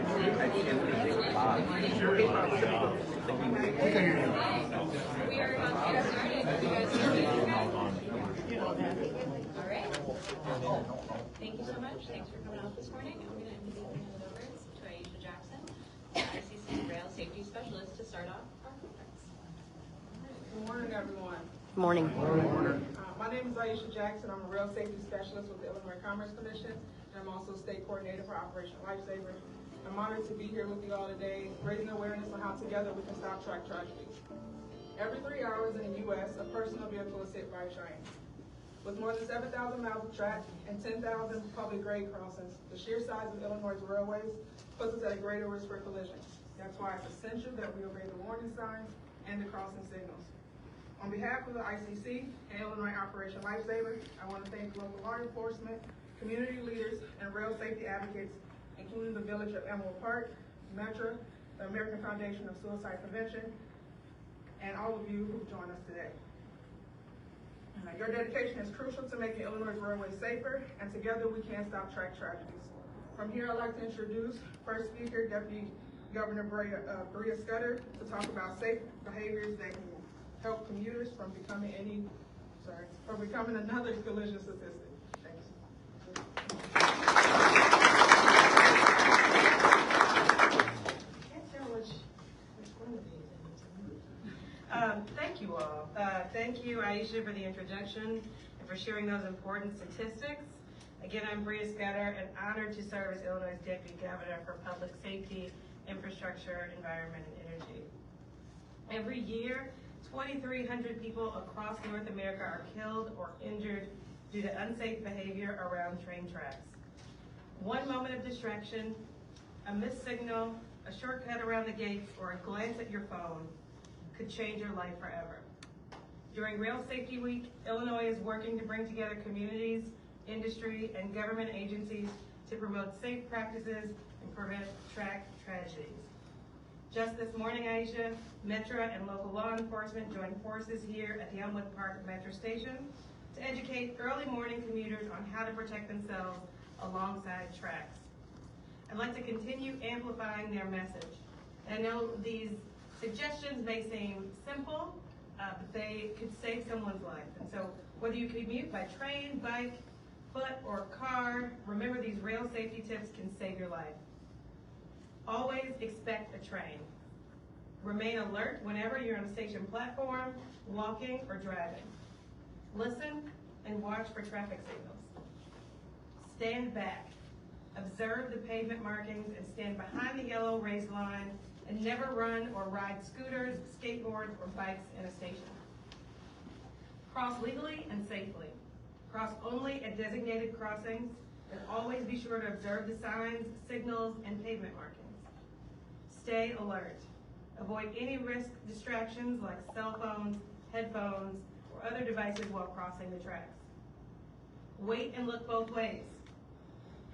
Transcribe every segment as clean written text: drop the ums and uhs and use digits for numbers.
Thank you so much. Thanks for coming out this morning. I'm going to immediately hand it over to Aisha Jackson, ICC Rail Safety Specialist, to start off our conference. Good morning, everyone. Good morning. My name is Aisha Jackson. I'm a Rail Safety Specialist with the Illinois Commerce Commission, and I'm also State Coordinator for Operation Lifesaver. I'm honored to be here with you all today, raising awareness on how together we can stop track tragedies. Every 3 hours in the U.S., a personal vehicle is hit by a train. With more than 7,000 miles of track and 10,000 public grade crossings, the sheer size of Illinois' railways puts us at a greater risk for collisions. That's why it's essential that we obey the warning signs and the crossing signals. On behalf of the ICC and Illinois Operation Lifesaver, I want to thank local law enforcement, community leaders, and rail safety advocates, including the Village of Emerald Park, Metro, the American Foundation of Suicide Prevention, and all of you who joined us today. Your dedication is crucial to making Illinois' railways safer, and together we can stop track tragedies. From here, I'd like to introduce first speaker, Deputy Governor Bria Scudder, to talk about safe behaviors that can help commuters from becoming another collision statistic. Thanks. Thank you all. Thank you, Aisha, for the introduction and for sharing those important statistics. Again, I'm Bria Scudder and honored to serve as Illinois' Deputy Governor for Public Safety, Infrastructure, Environment, and Energy. Every year, 2,300 people across North America are killed or injured due to unsafe behavior around train tracks. One moment of distraction, a missed signal, a shortcut around the gates, or a glance at your phone could change your life forever. During Rail Safety Week, Illinois is working to bring together communities, industry, and government agencies to promote safe practices and prevent track tragedies. Just this morning, Aisha, Metro and local law enforcement joined forces here at the Elmwood Park Metro Station to educate early morning commuters on how to protect themselves alongside tracks. I'd like to continue amplifying their message. I know these suggestions may seem simple, but they could save someone's life. And so whether you commute by train, bike, foot, or car, remember these rail safety tips can save your life. Always expect a train. Remain alert whenever you're on a station platform, walking, or driving. Listen and watch for traffic signals. Stand back. Observe the pavement markings and stand behind the yellow raised line, and never run or ride scooters, skateboards, or bikes in a station. Cross legally and safely. Cross only at designated crossings, and always be sure to observe the signs, signals, and pavement markings. Stay alert. Avoid any risk distractions like cell phones, headphones, or other devices while crossing the tracks. Wait and look both ways.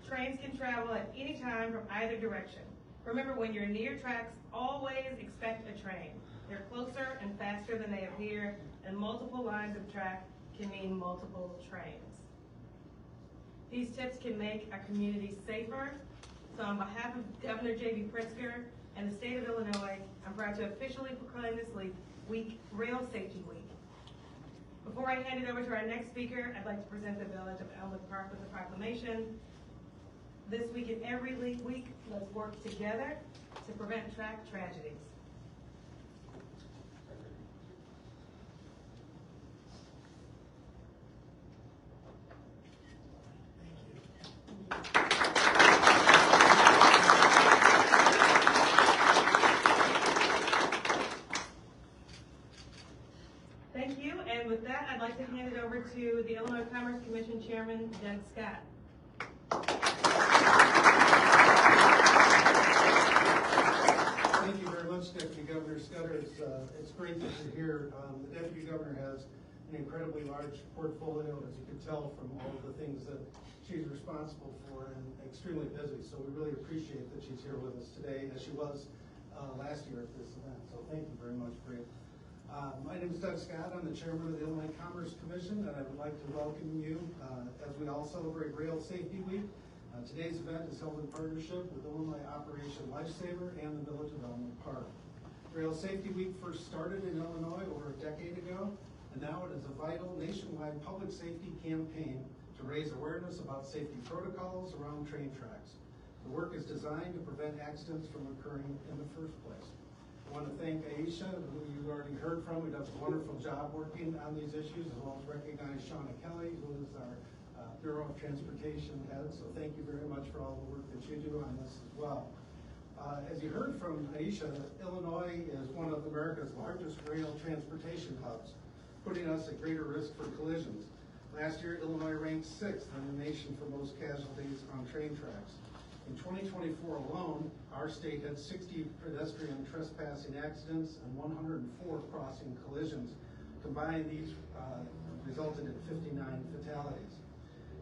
Trains can travel at any time from either direction. Remember, when you're near tracks, always expect a train. They're closer and faster than they appear, and multiple lines of track can mean multiple trains. These tips can make our community safer. So on behalf of Governor J.B. Pritzker and the state of Illinois, I'm proud to officially proclaim this week Rail Safety Week. Before I hand it over to our next speaker, I'd like to present the Village of Elmwood Park with a proclamation. This week and every week, let's work together to prevent track tragedies. Thank you, and with that, I'd like to hand it over to the Illinois Commerce Commission Chairman, Doug Scott. Thank you very much, Deputy Governor Scudder. It's great that you're here. The Deputy Governor has an incredibly large portfolio, as you can tell from all of the things that she's responsible for, and extremely busy. So we really appreciate that she's here with us today, as she was last year at this event. So thank you very much, Bria. My name is Doug Scott. I'm the chairman of the Illinois Commerce Commission, and I would like to welcome you as we all celebrate Rail Safety Week. Today's event is held in partnership with Illinois Operation Lifesaver and the Village of Elmwood Park. Rail Safety Week first started in Illinois over a decade ago, and now it is a vital nationwide public safety campaign to raise awareness about safety protocols around train tracks. The work is designed to prevent accidents from occurring in the first place. I want to thank Aisha, who you already heard from, who does a wonderful job working on these issues, as well as recognize Shauna Kelly, who is our Bureau of Transportation head. So thank you very much for all the work that you do on this as well. As you heard from Aisha, Illinois is one of America's largest rail transportation hubs, putting us at greater risk for collisions. Last year, Illinois ranked 6th in the nation for most casualties on train tracks. In 2024 alone, our state had 60 pedestrian trespassing accidents and 104 crossing collisions. Combined, these resulted in 59 fatalities.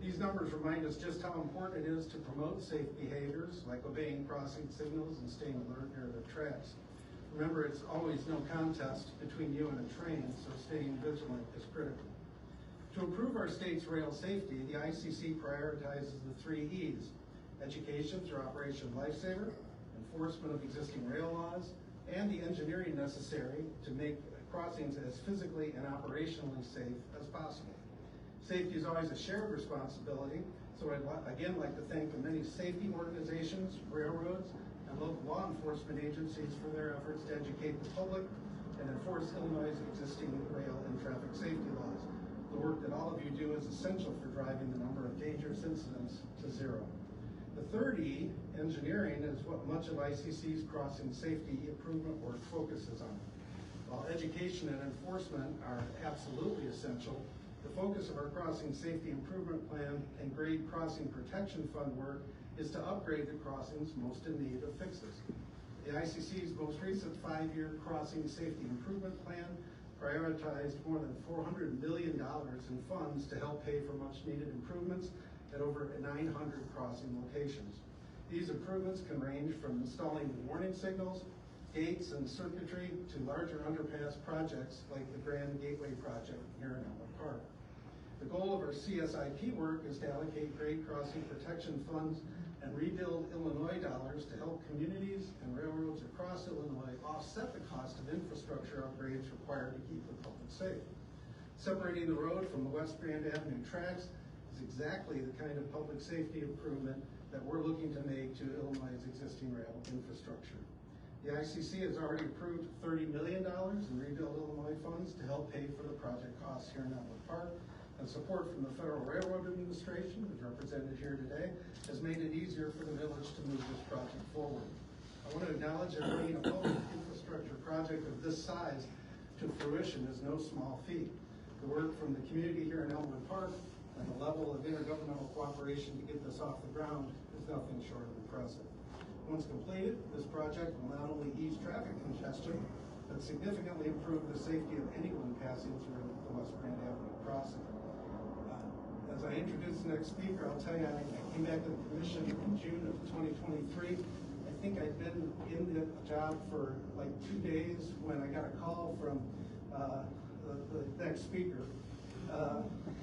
These numbers remind us just how important it is to promote safe behaviors like obeying crossing signals and staying alert near the tracks. Remember, it's always no contest between you and a train, so staying vigilant is critical. To improve our state's rail safety, the ICC prioritizes the 3 E's: education through Operation Lifesaver, enforcement of existing rail laws, and the engineering necessary to make crossings as physically and operationally safe as possible. Safety is always a shared responsibility, so I'd again like to thank the many safety organizations, railroads, and local law enforcement agencies for their efforts to educate the public and enforce Illinois' existing rail and traffic safety laws. The work that all of you do is essential for driving the number of dangerous incidents to 0. The 3rd E, engineering, is what much of ICC's crossing safety improvement work focuses on. While education and enforcement are absolutely essential, the focus of our crossing safety improvement plan and grade crossing protection fund work is to upgrade the crossings most in need of fixes. The ICC's most recent 5-year crossing safety improvement plan prioritized more than $400 million in funds to help pay for much needed improvements at over 900 crossing locations. These improvements can range from installing warning signals, gates, and circuitry to larger underpass projects like the Grand Gateway project here in Elmwood Park. The goal of our CSIP work is to allocate grade crossing protection funds and rebuild Illinois dollars to help communities and railroads across Illinois offset the cost of infrastructure upgrades required to keep the public safe. Separating the road from the West Grand Avenue tracks is exactly the kind of public safety improvement that we're looking to make to Illinois' existing rail infrastructure. The ICC has already approved $30 million in Rebuild Illinois funds to help pay for the project costs here in Elmwood Park, and support from the Federal Railroad Administration, who's represented here today, has made it easier for the village to move this project forward. I want to acknowledge that bringing a public infrastructure project of this size to fruition is no small feat. The work from the community here in Elmwood Park and the level of intergovernmental cooperation to get this off the ground is nothing short of impressive. Once completed, this project will not only ease traffic congestion, but significantly improve the safety of anyone passing through the West Grand Avenue crossing. As I introduce the next speaker, I'll tell you, I came back to the commission in June of 2023. I think I'd been in the job for like 2 days when I got a call from the next speaker.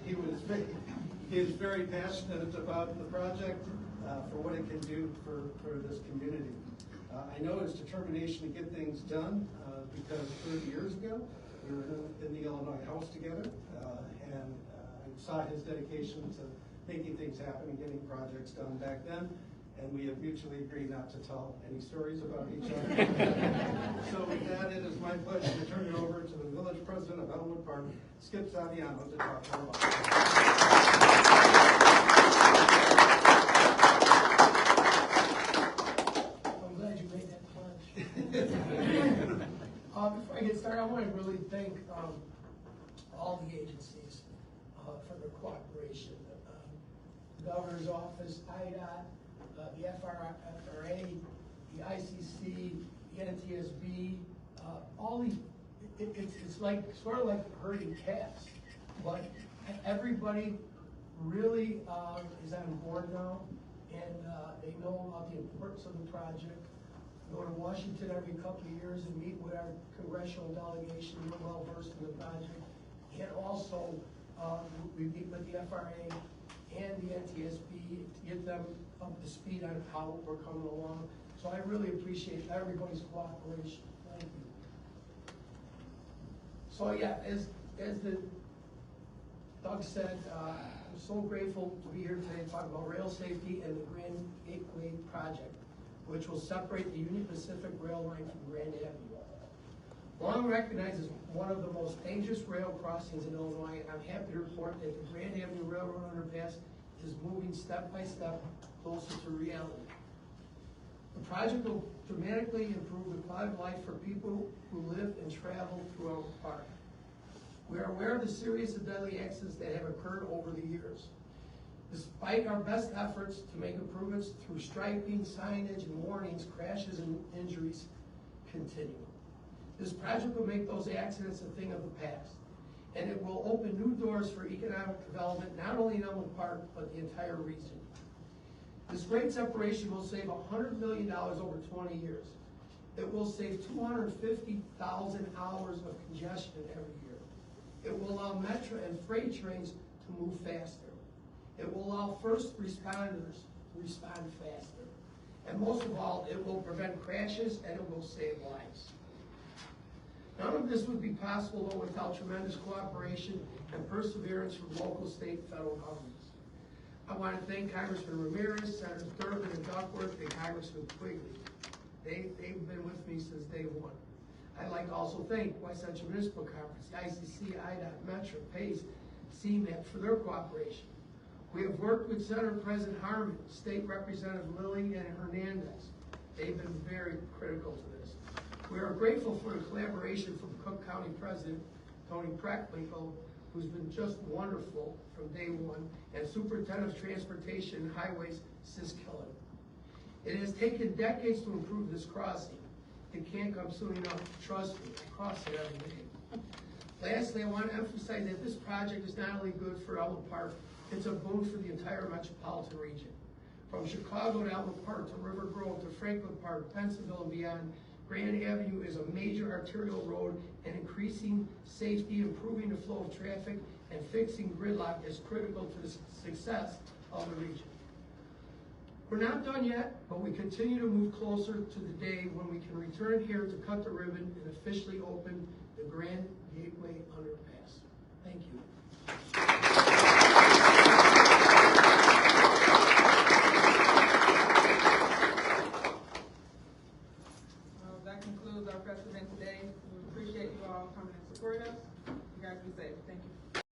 He was very passionate about the project, for what it can do for this community. I know his determination to get things done because 30 years ago we were in the Illinois House together, and I saw his dedication to making things happen and getting projects done back then, and we have mutually agreed not to tell any stories about each other. So with that, it is my pleasure to turn it over to the village president of Elmwood Park, Skip Saviano, to talk more about it. I'm glad you made that pledge. Before I get started, I want to really thank all the agencies for their cooperation. The Governor's Office, IDOT, the FRA, the ICC, the NTSB, all these, it's like, sort of like herding cats, but everybody really is on board now, and they know about the importance of the project. Go to Washington every couple of years and meet with our congressional delegation. We're well versed in the project, and also we meet with the FRA and the NTSB to get them up to speed on how we're coming along. So I really appreciate everybody's cooperation. Thank you. So yeah, as Doug said, I'm so grateful to be here today to talk about rail safety and the Grand Gateway project, which will separate the Union Pacific rail line from Grand Avenue. Long recognized as one of the most dangerous rail crossings in Illinois, and I'm happy to report that the Grand Avenue Railroad Underpass is moving step by step closer to reality. The project will dramatically improve the quality of life for people who live and travel throughout the park. We are aware of the series of deadly accidents that have occurred over the years. Despite our best efforts to make improvements through striping, signage, and warnings, crashes and injuries continue. This project will make those accidents a thing of the past, and it will open new doors for economic development, not only in Elmwood Park, but the entire region. This great separation will save $100 million over 20 years. It will save 250,000 hours of congestion every year. It will allow metro and freight trains to move faster. It will allow first responders to respond faster. And most of all, it will prevent crashes and it will save lives. None of this would be possible though without tremendous cooperation and perseverance from local, state, and federal governments. I want to thank Congressman Ramirez, Senators Durbin and Duckworth, and Congressman Quigley. They've been with me since day one. I'd like to also thank West Central Municipal Conference, the ICC, IDOT, Metro, PACE, CMAP for their cooperation. We have worked with Senator President Harmon, State Representative Lilly, and Hernandez. They've been very critical to this. We are grateful for the collaboration from Cook County President Tony Preckwinkle, who's been just wonderful from day one, and Superintendent of Transportation and Highways, Sis Killen. It has taken decades to improve this crossing. It can't come soon enough. Trust me, I cross it every day. Lastly, I want to emphasize that this project is not only good for Elmwood Park, it's a boon for the entire metropolitan region. From Chicago to Elmwood Park, to River Grove, to Franklin Park, Pennsylvania and beyond, Grand Avenue is a major arterial road, and increasing safety, improving the flow of traffic, and fixing gridlock is critical to the success of the region. We're not done yet, but we continue to move closer to the day when we can return here to cut the ribbon and officially open the Grand Gateway Underpass. Thank you.